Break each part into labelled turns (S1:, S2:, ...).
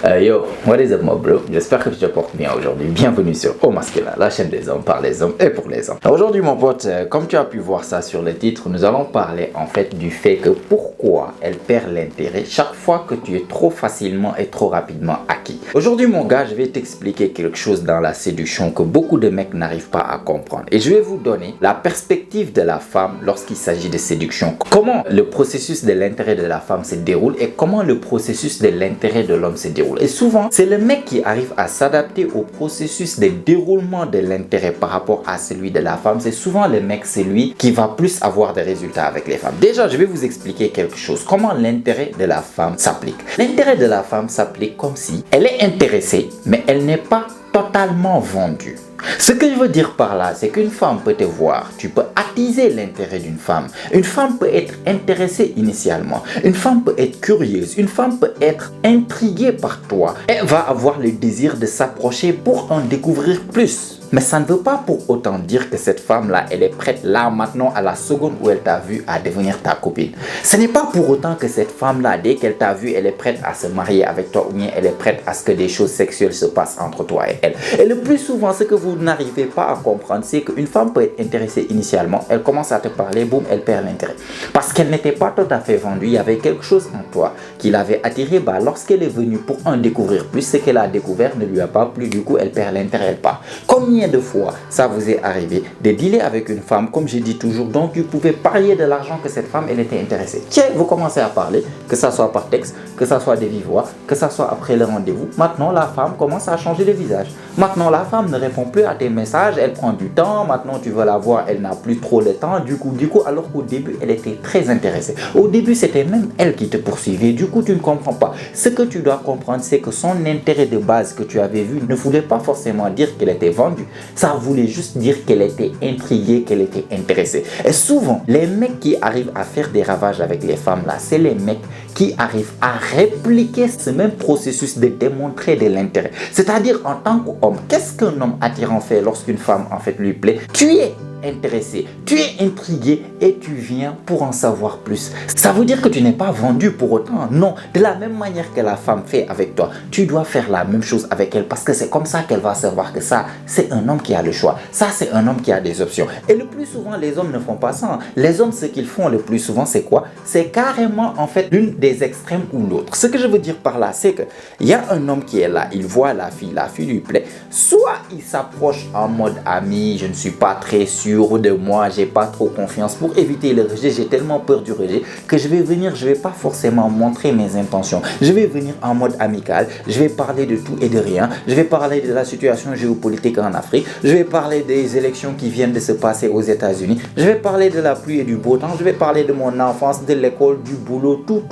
S1: Yo, what is up my bro? J'espère que tu te portes bien aujourd'hui. Bienvenue sur Au Masculin, la chaîne des hommes par les hommes et pour les hommes. Aujourd'hui mon pote, comme tu as pu voir ça sur le titre, nous allons parler en fait du fait que pourquoi elle perd l'intérêt chaque fois que tu es trop facilement et trop rapidement acquis. Aujourd'hui mon gars, je vais t'expliquer quelque chose dans la séduction que beaucoup de mecs n'arrivent pas à comprendre. Et je vais vous donner la perspective de la femme lorsqu'il s'agit de séduction. Comment le processus de l'intérêt de la femme se déroule et comment le processus de l'intérêt de l'homme se déroule. Et souvent, c'est le mec qui arrive à s'adapter au processus de déroulement de l'intérêt par rapport à celui de la femme. C'est souvent le mec, c'est lui qui va plus avoir des résultats avec les femmes. Déjà, je vais vous expliquer quelque chose. Comment l'intérêt de la femme s'applique. L'intérêt de la femme s'applique comme si elle est intéressée, mais elle n'est pas totalement vendue. Ce que je veux dire par là, c'est qu'une femme peut te voir, tu peux attiser l'intérêt d'une femme. Une femme peut être intéressée initialement, une femme peut être curieuse, une femme peut être intriguée par toi. Elle va avoir le désir de s'approcher pour en découvrir plus. Mais ça ne veut pas pour autant dire que cette femme-là, elle est prête là maintenant à la seconde où elle t'a vu à devenir ta copine. Ce n'est pas pour autant que cette femme-là, dès qu'elle t'a vu, elle est prête à se marier avec toi ou bien elle est prête à ce que des choses sexuelles se passent entre toi et elle. Et le plus souvent, ce que vous n'arrivez pas à comprendre, c'est qu'une femme peut être intéressée initialement, elle commence à te parler, boum, elle perd l'intérêt. Parce qu'elle n'était pas tout à fait vendue, il y avait quelque chose en toi qui l'avait attirée. Bah, lorsqu'elle est venue pour en découvrir plus, ce qu'elle a découvert ne lui a pas plu, du coup elle perd l'intérêt, elle part. Combien de fois ça vous est arrivé de dealer avec une femme, comme je dis toujours, donc vous pouvez parier de l'argent que cette femme elle était intéressée. Tiens, vous commencez à parler, que ça soit par texte, que ça soit des vive voix, que ça soit après le rendez-vous. Maintenant la femme commence à changer de visage. Maintenant la femme ne répond plus à tes messages, elle prend du temps. Maintenant tu veux la voir, elle n'a plus trop le temps. Du coup, alors qu'au début elle était très intéressée. Au début c'était même elle qui te poursuivait. Du coup tu ne comprends pas. Ce que tu dois comprendre, c'est que son intérêt de base que tu avais vu ne voulait pas forcément dire qu'elle était vendue. Ça voulait juste dire qu'elle était intriguée, qu'elle était intéressée. Et souvent, les mecs qui arrivent à faire des ravages avec les femmes là, c'est les mecs qui arrivent à répliquer ce même processus de démontrer de l'intérêt. C'est-à-dire en tant qu'homme, qu'est-ce qu'un homme attirant fait lorsqu'une femme en fait lui plaît? Tu es intéressé, tu es intrigué et tu viens pour en savoir plus. Ça veut dire que tu n'es pas vendu pour autant. Non, de la même manière que la femme fait avec toi, tu dois faire la même chose avec elle parce que c'est comme ça qu'elle va savoir que ça, c'est un homme qui a le choix. Ça, c'est un homme qui a des options. Et le plus souvent, les hommes ne font pas ça. Les hommes, ce qu'ils font le plus souvent, c'est quoi? C'est carrément en fait l'une des extrêmes ou l'autre. Ce que je veux dire par là, c'est que il y a un homme qui est là, il voit la fille lui plaît. Soit il s'approche en mode ami, je ne suis pas très sûr de moi, j'ai pas trop confiance. Pour éviter le rejet, j'ai tellement peur du rejet que je vais venir, je vais pas forcément montrer mes intentions. Je vais venir en mode amical, je vais parler de tout et de rien. Je vais parler de la situation géopolitique en Afrique. Je vais parler des élections qui viennent de se passer aux États-Unis. Je vais parler de la pluie et du beau temps. Je vais parler de mon enfance, de l'école, du boulot, tout,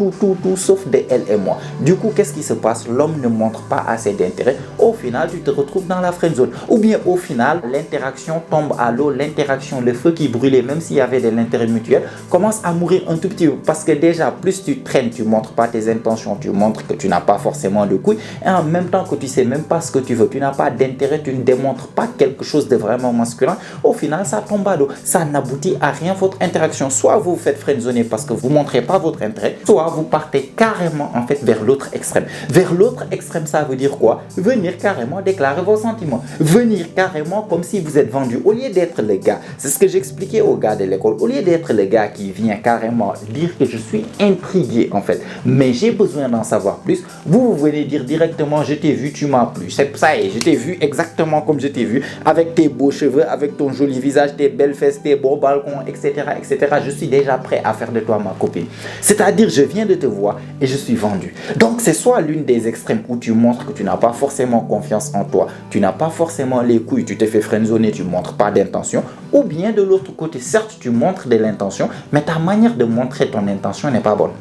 S1: sauf de elle et moi. Du coup, qu'est-ce qui se passe? L'homme ne montre pas assez d'intérêt. Au final, tu te retrouves dans la friend zone. Ou bien au final, l'interaction tombe à l'eau, le feu qui brûlait, même s'il y avait de l'intérêt mutuel, commence à mourir un tout petit peu. Parce que déjà, plus tu traînes, tu montres pas tes intentions, tu montres que tu n'as pas forcément de couilles. Et en même temps que tu sais même pas ce que tu veux, tu n'as pas d'intérêt, tu ne démontres pas quelque chose de vraiment masculin. Au final, ça tombe à l'eau. Ça n'aboutit à rien, votre interaction. Soit vous vous faites friendzoner parce que vous montrez pas votre intérêt, soit vous partez carrément en fait vers l'autre extrême. Vers l'autre extrême, ça veut dire quoi? Venir carrément déclarer vos sentiments. Venir carrément comme si vous êtes vendu. Au lieu d'être le gars, c'est ce que j'expliquais aux gars de l'école, au lieu d'être le gars qui vient carrément dire que je suis intrigué en fait, mais j'ai besoin d'en savoir plus, vous venez dire directement je t'ai vu, tu m'as plu, c'est ça et je t'ai vu exactement comme je t'ai vu, avec tes beaux cheveux, avec ton joli visage, tes belles fesses, tes beaux balcons, etc., etc. Je suis déjà prêt à faire de toi ma copine. C'est-à-dire je viens de te voir et je suis vendu. Donc c'est soit l'une des extrêmes où tu montres que tu n'as pas forcément confiance en toi, tu n'as pas forcément les couilles, tu te fais friendzoner, tu montres pas d'intention, ou bien de l'autre côté, certes tu montres de l'intention, mais ta manière de montrer ton intention n'est pas bonne.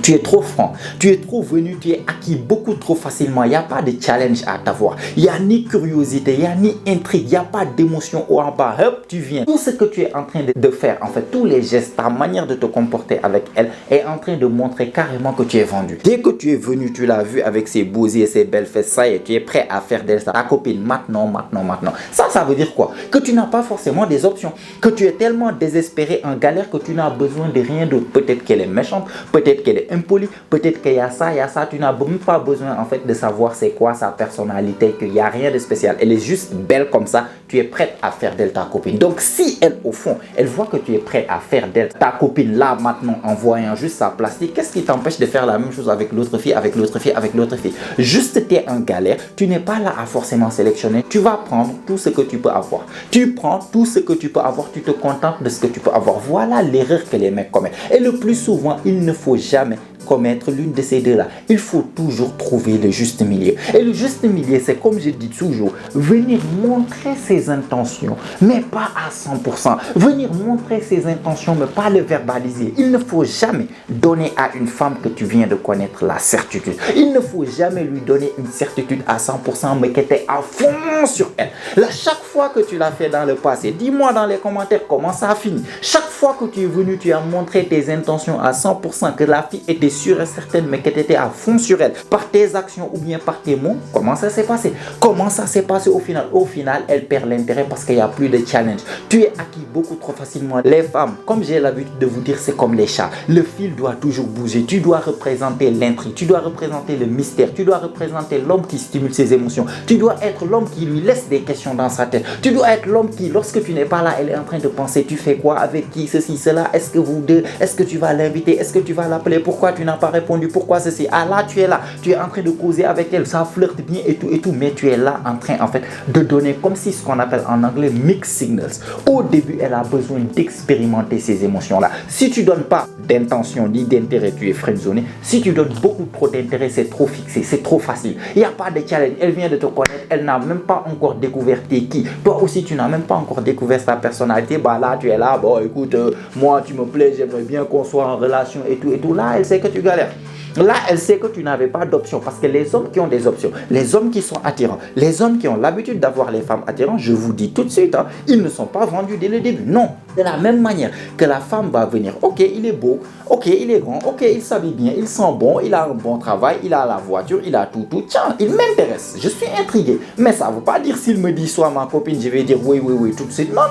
S1: Tu es trop franc, tu es trop venu, tu es acquis beaucoup trop facilement. Il n'y a pas de challenge à t'avoir. Il n'y a ni curiosité, il n'y a ni intrigue, il n'y a pas d'émotion au en bas. Hop, tu viens. Tout ce que tu es en train de faire, en fait, tous les gestes, ta manière de te comporter avec elle est en train de montrer carrément que tu es vendu. Dès que tu es venu, tu l'as vu avec ses beaux yeux et ses belles fesses, ça y est, tu es prêt à faire d'elle ta copine maintenant. Ça veut dire quoi? Que tu n'as pas forcément des options. Que tu es tellement désespéré, en galère que tu n'as besoin de rien d'autre. Peut-être qu'elle est méchante, peut-être qu'elle est impoli, peut-être qu'il y a ça, tu n'as même pas besoin en fait de savoir c'est quoi sa personnalité, qu'il n'y a rien de spécial. Elle est juste belle comme ça, tu es prête à faire d'elle ta copine. Donc si elle, au fond, elle voit que tu es prêt à faire d'elle ta copine là maintenant en voyant juste sa plastique, qu'est-ce qui t'empêche de faire la même chose avec l'autre fille, avec l'autre fille, avec l'autre fille? Juste tu es en galère, tu n'es pas là à forcément sélectionner, tu vas prendre tout ce que tu peux avoir. Tu prends tout ce que tu peux avoir, tu te contentes de ce que tu peux avoir. Voilà l'erreur que les mecs commettent. Et le plus souvent, il ne faut jamais commettre l'une de ces deux-là. Il faut toujours trouver le juste milieu. Et le juste milieu, c'est comme je dis toujours, venir montrer ses intentions, mais pas à 100%. Venir montrer ses intentions, mais pas le verbaliser. Il ne faut jamais donner à une femme que tu viens de connaître la certitude. Il ne faut jamais lui donner une certitude à 100%, mais que tu es à fond sur elle. Là, chaque fois que tu l'as fait dans le passé, dis-moi dans les commentaires comment ça a fini. Chaque fois que tu es venu, tu as montré tes intentions à 100%, que la fille était sûre et certaine, mais que tu étais à fond sur elle, par tes actions ou bien par tes mots. Comment ça s'est passé? Comment ça s'est passé au final? Au final, elle perd l'intérêt parce qu'il n'y a plus de challenge. Tu es acquis beaucoup trop facilement. Les femmes, comme j'ai l'habitude de vous dire, c'est comme les chats. Le fil doit toujours bouger. Tu dois représenter l'intrigue, tu dois représenter le mystère, tu dois représenter l'homme qui stimule ses émotions. Tu dois être l'homme qui lui laisse des questions dans sa tête. Tu dois être l'homme qui, lorsque tu n'es pas là, elle est en train de penser, tu fais quoi, avec qui, ceci, cela, est-ce que vous deux, est-ce que tu vas l'inviter, est-ce que tu vas l'appeler, pourquoi tu n'as pas répondu, pourquoi ceci, ah là tu es là, tu es en train de causer avec elle, ça flirte bien et tout, mais tu es là en train en fait de donner comme si ce qu'on appelle en anglais mixed signals. Au début, elle a besoin d'expérimenter ces émotions-là. Si tu donnes pas d'intention ni d'intérêt, tu es friendzoné. Si tu donnes beaucoup trop d'intérêt, c'est trop fixé, c'est trop facile. Il n'y a pas de challenge, elle vient de te connaître, elle n'a même pas encore découvert t'es qui. Toi aussi, tu n'as même pas encore découvert sa personnalité. Bah là, tu es là, bon écoute, moi tu me plais, j'aimerais bien qu'on soit en relation et tout. Là, elle sait que tu galères. Là, elle sait que tu n'avais pas d'option parce que les hommes qui ont des options, les hommes qui sont attirants, les hommes qui ont l'habitude d'avoir les femmes attirantes, je vous dis tout de suite, hein, ils ne sont pas vendus dès le début. Non, de la même manière que la femme va venir, ok, il est beau, ok, il est grand, ok, il s'habille bien, il sent bon, il a un bon travail, il a la voiture, il a tout, tiens, il m'intéresse, je suis intrigué. Mais ça ne veut pas dire s'il me dit sois ma copine, je vais dire oui, tout de suite. Non,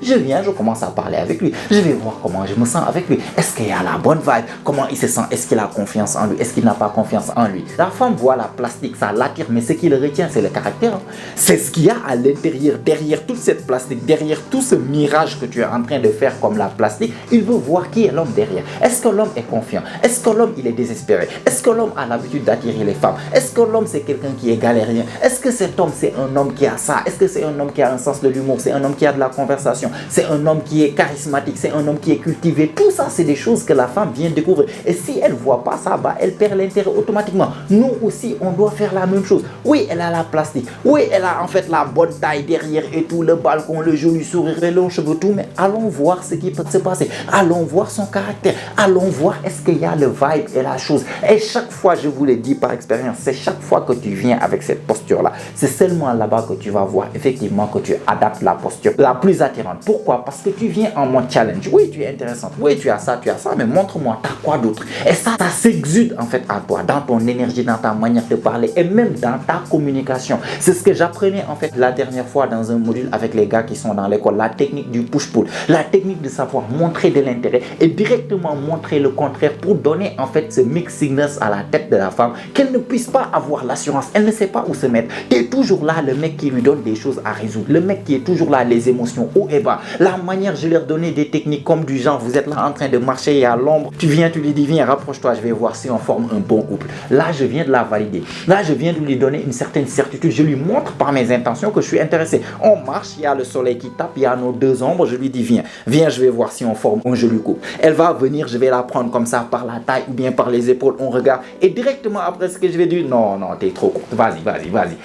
S1: je viens, je commence à parler avec lui, je vais voir comment je me sens avec lui. Est-ce qu'il y a la bonne vibe? Comment il se sent? Est-ce qu'il a confiance en lui? Est-ce qu'il n'a pas confiance en lui? La femme voit la plastique, ça l'attire, mais ce qui le retient, c'est le caractère. C'est ce qu'il y a à l'intérieur, derrière toute cette plastique, derrière tout ce mirage que tu es en train de faire comme la plastique. Il veut voir qui est l'homme derrière. Est-ce que l'homme est confiant? Est-ce que l'homme, il est désespéré? Est-ce que l'homme a l'habitude d'attirer les femmes? Est-ce que l'homme, c'est quelqu'un qui est galérien? Est-ce que cet homme, c'est un homme qui a ça? Est-ce que c'est un homme qui a un sens de l'humour? C'est un homme qui a de la conversation? C'est un homme qui est charismatique? C'est un homme qui est cultivé? Tout ça, c'est des choses que la femme vient découvrir. Et si elle ne voit pas ça, bah, elle perd l'intérêt automatiquement. Nous aussi, on doit faire la même chose. Oui, elle a la plastique. Oui, elle a en fait la bonne taille derrière et tout, le balcon, le joli sourire, les longs cheveux, tout. Mais allons voir ce qui peut se passer. Allons voir son caractère. Allons voir est-ce qu'il y a le vibe et la chose. Et chaque fois, je vous le dis par expérience, c'est chaque fois que tu viens avec cette posture-là, c'est seulement là-bas que tu vas voir effectivement que tu adaptes la posture la plus attirante. Pourquoi? Parce que tu viens en mode challenge. Oui, tu es intéressante. Oui, tu as ça, mais montre-moi, t'as quoi d'autre? Et ça s'exude en fait à toi, dans ton énergie, dans ta manière de parler et même dans ta communication. C'est ce que j'apprenais en fait la dernière fois dans un module avec les gars qui sont dans l'école, la technique du push-pull, la technique de savoir montrer de l'intérêt et directement montrer le contraire pour donner en fait ce mix signals à la tête de la femme, qu'elle ne puisse pas avoir l'assurance, elle ne sait pas où se mettre. Tu es toujours là, le mec qui lui donne des choses à résoudre, le mec qui est toujours là, les émotions haut et bas. La manière, je leur donnais des techniques comme du genre, vous êtes là en train de marcher et à l'ombre, tu viens, tu lui dis viens, rapproche-toi, je vais voir si on forme un bon couple. Là, je viens de la valider. Là, je viens de lui donner une certaine certitude. Je lui montre par mes intentions que je suis intéressé. On marche, il y a le soleil qui tape, il y a nos deux ombres. Je lui dis, viens, je vais voir si on forme un joli couple. Elle va venir, je vais la prendre comme ça par la taille ou bien par les épaules. On regarde. Et directement après ce que je vais dire, non, t'es trop courte. Vas-y.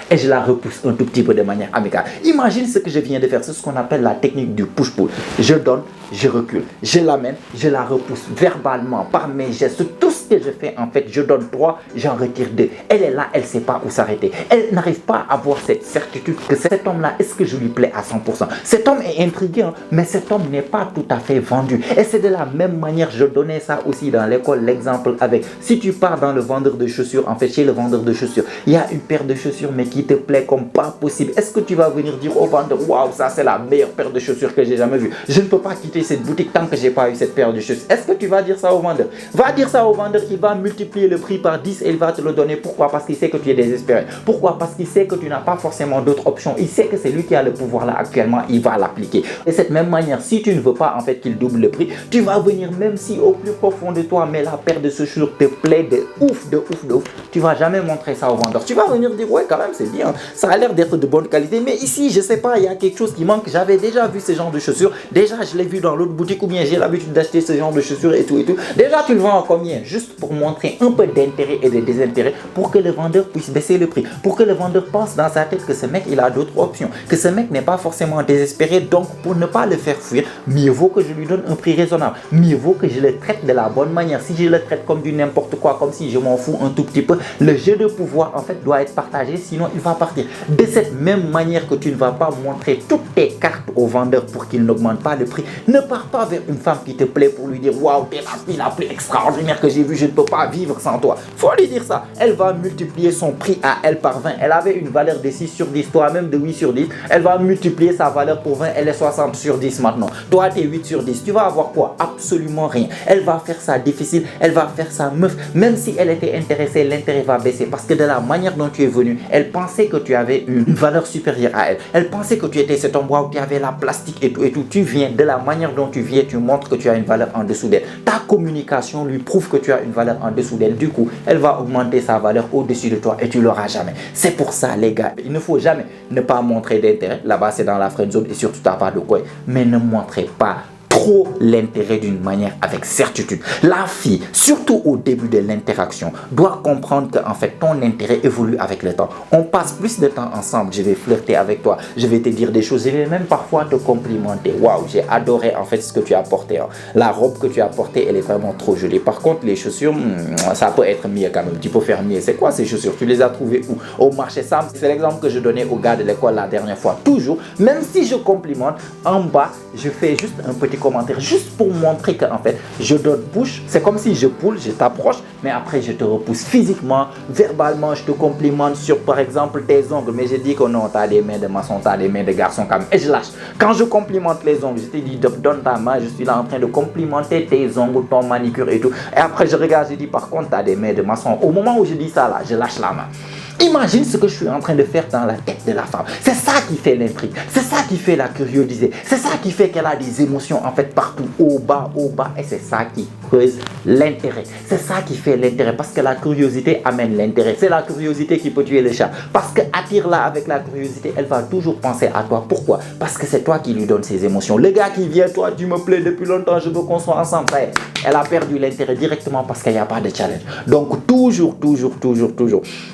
S1: Et je la repousse un tout petit peu de manière amicale. Imagine ce que je viens de faire. C'est ce qu'on appelle la technique du push-pull. Je donne, je recule. Je l'amène, je la repousse verbalement par mes gestes. Tout ce que je fais montrer en fait, je donne 3, j'en retire 2. Elle est là, elle ne sait pas où s'arrêter. Elle n'arrive pas à avoir cette certitude que cet homme-là, est-ce que je lui plais à 100%? Cet homme est intrigué, hein, mais cet homme n'est pas tout à fait vendu. Et c'est de la même manière, je donnais ça aussi dans l'école, l'exemple avec, si tu pars dans le vendeur de chaussures, en fait chez le vendeur de chaussures, il y a une paire de chaussures mais qui te plaît comme pas possible. Est-ce que tu vas venir dire au vendeur, waouh, ça c'est la meilleure paire de chaussures que j'ai jamais vue. Je ne peux pas quitter cette boutique tant que j'ai pas eu cette paire de chaussures. Est-ce que tu vas dire ça au vendeur? Va dire ça au vendeur, il va multiplier le prix par 10 et il va te le donner. Pourquoi? Parce qu'il sait que tu es désespéré. Pourquoi? Parce qu'il sait que tu n'as pas forcément d'autres options. Il sait que c'est lui qui a le pouvoir là actuellement, il va l'appliquer. De cette même manière, si tu ne veux pas en fait qu'il double le prix, tu vas venir même si au plus profond de toi, mais la paire de chaussures te plaît de ouf, de ouf, de ouf. Tu vas jamais montrer ça au vendeur. Tu vas venir dire ouais quand même c'est bien, ça a l'air d'être de bonne qualité, mais ici je sais pas, il y a quelque chose qui manque. J'avais déjà vu ce genre de chaussures, déjà je l'ai vu dans l'autre boutique ou bien j'ai l'habitude d'acheter ce genre de chaussures et tout et tout. Déjà tu le vends à combien? Juste pour montrer un peu d'intérêt et de désintérêt pour que le vendeur puisse baisser le prix, pour que le vendeur pense dans sa tête que ce mec il a d'autres options, que ce mec n'est pas forcément désespéré. Donc pour ne pas le faire fuir, mieux vaut que je lui donne un prix raisonnable, mieux vaut que je le traite de la bonne manière. Si je le traite comme du n'importe quoi, comme si je m'en fous un tout petit peu, le jeu de pouvoir en fait doit être partagé, sinon il va partir. De cette même manière que tu ne vas pas montrer toutes tes cartes au vendeur pour qu'il n'augmente pas le prix, ne pars pas vers une femme qui te plaît pour lui dire waouh, t'es la fille la plus extraordinaire que j'ai vue, je ne peux pas vivre sans toi. Faut lui dire ça. Elle va multiplier son prix à elle par 20. Elle avait une valeur de 6 sur 10, toi-même de 8 sur 10. Elle va multiplier sa valeur pour 20, elle est 60 sur 10 maintenant. Toi, tu es 8 sur 10. Tu vas avoir quoi? Absolument rien. Elle va faire ça difficile, elle va faire ça meuf. Même si elle était intéressée, l'intérêt va baisser parce que de la manière dont tu es venu, elle pensait que tu avais une valeur supérieure à elle. Elle pensait que tu étais cet endroit où tu avais la plastique et tout et tout. Tu viens, de la manière dont tu viens, tu montres que tu as une valeur en dessous d'elle. Ta communication lui prouve que tu as une valeur en dessous d'elle. Du coup, elle va augmenter sa valeur au-dessus de toi et tu l'auras jamais. C'est pour ça, les gars, il ne faut jamais ne pas montrer d'intérêt. Là-bas, c'est dans la friend zone et surtout, tu n'as pas de quoi. Mais ne montrez pas trop l'intérêt d'une manière avec certitude. La fille, surtout au début de l'interaction, doit comprendre que en fait ton intérêt évolue avec le temps. On passe plus de temps ensemble, je vais flirter avec toi, je vais te dire des choses, je vais même parfois te complimenter. Waouh, j'ai adoré en fait ce que tu as porté. Hein. La robe que tu as portée, elle est vraiment trop jolie. Par contre, les chaussures, ça peut être mieux quand même. Tu peux faire mieux. C'est quoi ces chaussures? Tu les as trouvées où? Au marché Sam. C'est l'exemple que je donnais au gars de l'école la dernière fois. Toujours, même si je complimente, en bas, je fais juste un petit commentaire juste pour montrer que en fait je donne push. C'est comme si je pull, je t'approche, mais après je te repousse physiquement, verbalement, je te complimente sur par exemple tes ongles, mais je dis que non, tu as des mains de maçon, tu as des mains de garçon quand même, et je lâche. Quand je complimente les ongles, je te dis donne ta main, je suis là en train de complimenter tes ongles, ton manicure et tout, et après je regarde, je dis par contre tu as des mains de maçon. Au moment où je dis ça là, je lâche la main. Imagine ce que je suis en train de faire dans la tête de la femme. C'est ça qui fait l'intrigue. C'est ça qui fait la curiosité. C'est ça qui fait qu'elle a des émotions en fait partout, au bas. Et c'est ça qui creuse l'intérêt. C'est ça qui fait l'intérêt parce que la curiosité amène l'intérêt. C'est la curiosité qui peut tuer le chat. Parce que attire-la avec la curiosité, elle va toujours penser à toi. Pourquoi? Parce que c'est toi qui lui donne ses émotions. Le gars qui vient, toi, tu me plais depuis longtemps, je veux qu'on soit ensemble. Ça y est, elle a perdu l'intérêt directement parce qu'il n'y a pas de challenge. Donc toujours.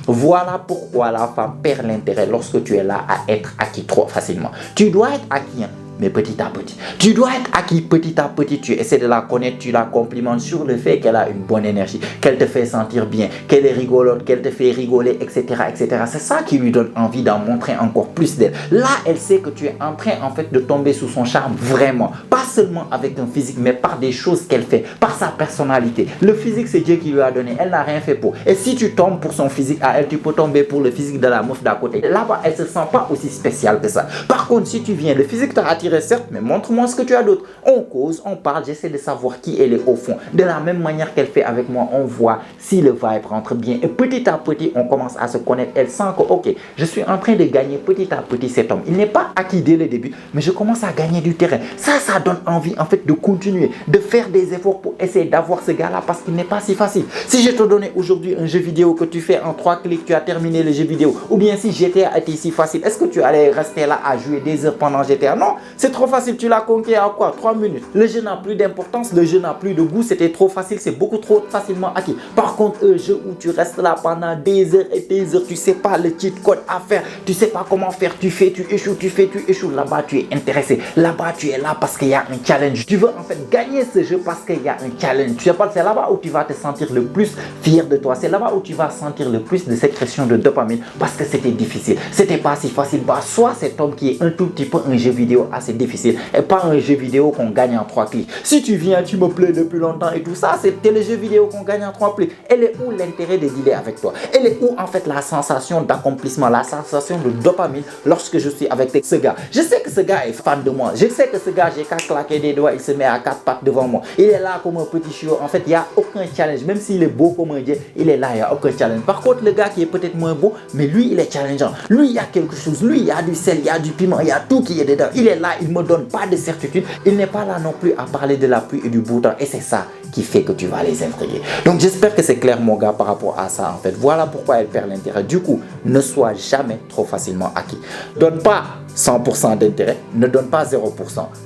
S1: Voilà pourquoi la femme perd l'intérêt lorsque tu es là à être acquis trop facilement. Tu dois être acquis, mais petit à petit. Tu dois être acquis petit à petit. Tu essaies de la connaître, tu la complimentes sur le fait qu'elle a une bonne énergie, qu'elle te fait sentir bien, qu'elle est rigolote, qu'elle te fait rigoler, etc. C'est ça qui lui donne envie d'en montrer encore plus d'elle. Là, elle sait que tu es en train en fait de tomber sous son charme vraiment. Pas seulement avec un physique, mais par des choses qu'elle fait, par sa personnalité. Le physique, c'est Dieu qui lui a donné. Elle n'a rien fait pour. Et si tu tombes pour son physique à elle, tu peux tomber pour le physique de la meuf d'à côté. Là-bas, elle se sent pas aussi spéciale que ça. Par contre, si tu viens, le physique t'a attiré certes, mais montre-moi ce que tu as d'autre. On cause, on parle, j'essaie de savoir qui elle est au fond. De la même manière qu'elle fait avec moi, on voit si le vibe rentre bien. Et petit à petit, on commence à se connaître. Elle sent que, ok, je suis en train de gagner petit à petit cet homme. Il n'est pas acquis dès le début, mais je commence à gagner du terrain. Ça donne envie en fait de continuer, de faire des efforts pour essayer d'avoir ce gars-là parce qu'il n'est pas si facile. Si je te donnais aujourd'hui un jeu vidéo que tu fais en 3 clics, tu as terminé le jeu vidéo. Ou bien si GTA était si facile, est-ce que tu allais rester là à jouer des heures pendant GTA? Non, C'est trop facile, tu l'as conquis à quoi? 3 minutes. Le jeu n'a plus d'importance, le jeu n'a plus de goût, c'était trop facile, c'est beaucoup trop facilement acquis. Par contre, un jeu où tu restes là pendant des heures et des heures, tu sais pas le cheat code à faire, tu sais pas comment faire, tu fais, tu échoues, tu fais, tu échoues. Là-bas, tu es intéressé. Là-bas, tu es là parce qu'il y a un challenge. Tu veux en fait gagner ce jeu parce qu'il y a un challenge. Tu sais pas, c'est là-bas où tu vas te sentir le plus fier de toi. C'est là-bas où tu vas sentir le plus de sécrétion de dopamine parce que c'était difficile. C'était pas si facile. Bah, soit cet homme qui est un tout petit peu un jeu vidéo assez difficile et pas un jeu vidéo qu'on gagne en 3 clics. Si tu viens, tu me plais depuis longtemps et tout ça, c'était le jeu vidéo qu'on gagne en 3 clics. Elle est où l'intérêt de dealer avec toi? Elle est où en fait la sensation d'accomplissement, la sensation de dopamine lorsque je suis avec ce gars? Je sais que ce gars est fan de moi. Je sais que ce gars, j'ai qu'à claquer des doigts, il se met à 4 pattes devant moi. Il est là comme un petit chiot. En fait, il n'y a aucun challenge. Même s'il est beau comme un dieu, il est là, il n'y a aucun challenge. Par contre, le gars qui est peut-être moins beau, mais lui, il est challengeant. Lui, il y a quelque chose. Lui, il y a du sel, il y a du piment, il y a tout qui est dedans. Il est là, il ne me donne pas de certitude. Il n'est pas là non plus à parler de la pluie et du beau temps. Et c'est ça qui fait que tu vas les intriguer. Donc, j'espère que c'est clair, mon gars, par rapport à ça, en fait. Voilà pourquoi elle perd l'intérêt. Du coup, ne sois jamais trop facilement acquis. Donne pas 100% d'intérêt, ne donne pas 0%,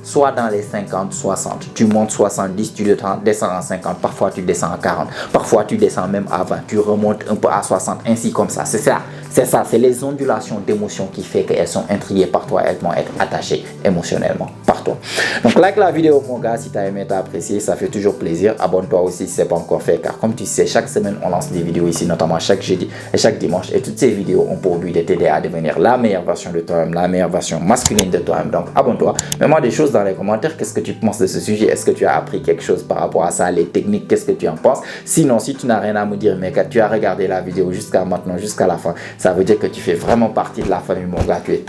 S1: soit dans les 50, 60, tu montes 70, tu descends à 50, parfois tu descends à 40, parfois tu descends même à 20, tu remontes un peu à 60, ainsi comme ça, c'est les ondulations d'émotions qui fait qu'elles sont intriguées par toi, elles vont être attachées émotionnellement par toi. Donc like la vidéo mon gars si tu as aimé, tu as apprécié, ça fait toujours plaisir, abonne-toi aussi si ce n'est pas encore fait, car comme tu sais, chaque semaine on lance des vidéos ici, notamment chaque jeudi et chaque dimanche, et toutes ces vidéos ont pour but de t'aider à devenir la meilleure version de toi-même, la meilleure version masculine de toi-même. Donc abonne-toi, mets-moi des choses dans les commentaires, qu'est-ce que tu penses de ce sujet, est-ce que tu as appris quelque chose par rapport à ça, les techniques, qu'est-ce que tu en penses? Sinon, si tu n'as rien à me dire, mais que tu as regardé la vidéo jusqu'à maintenant, jusqu'à la fin, ça veut dire que tu fais vraiment partie de la famille mon gars, tu es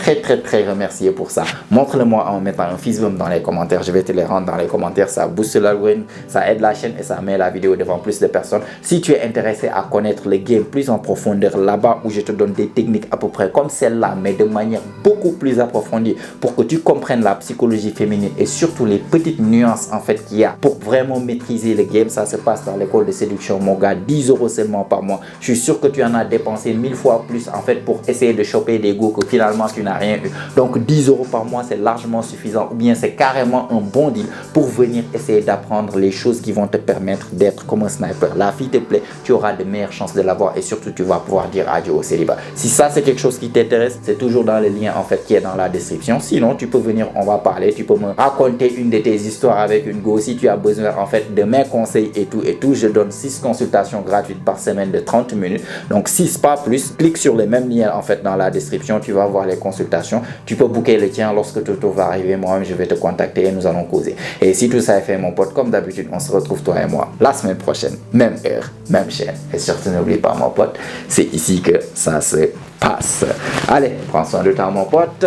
S1: très remercié pour ça. Montre-le-moi en mettant un fist bump dans les commentaires, je vais te les rendre dans les commentaires, ça booste l'algorithme, ça aide la chaîne et ça met la vidéo devant plus de personnes. Si tu es intéressé à connaître le game plus en profondeur, là-bas où je te donne des techniques à peu près comme celle-là, mais de manière beaucoup plus approfondie pour que tu comprennes la psychologie féminine et surtout les petites nuances en fait qu'il y a pour vraiment maîtriser le game, ça se passe dans l'école de séduction mon gars, 10 € seulement par mois. Je suis sûr que tu en as dépensé 1000 fois plus en fait pour essayer de choper des goûts que finalement tu n'as rien eu. Donc 10 € par mois c'est largement suffisant, ou bien c'est carrément un bon deal pour venir essayer d'apprendre les choses qui vont te permettre d'être comme un sniper. La fille te plaît, tu auras de meilleures chances de l'avoir et surtout tu vas pouvoir dire adieu au célibat. Si ça c'est quelque chose qui t'intéresse, c'est toujours dans le lien en fait qui est dans la description. Sinon tu peux venir, on va parler, tu peux me raconter une de tes histoires avec une go. Si tu as besoin en fait de mes conseils et tout, je donne 6 consultations gratuites par semaine de 30 minutes. Donc 6 pas plus, clique sur les mêmes liens en fait dans la description, tu vas voir les consultations. Tu peux booker le tien lorsque tout va arriver, moi-même je vais te contacter et nous allons causer. Et si tout ça est fait mon pote, comme d'habitude, on se retrouve toi et moi la semaine prochaine, même heure, même chaîne. Et surtout n'oublie pas mon pote, c'est ici que ça se passe. Allez, prends soin de toi mon pote.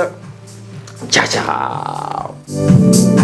S1: Ciao ciao.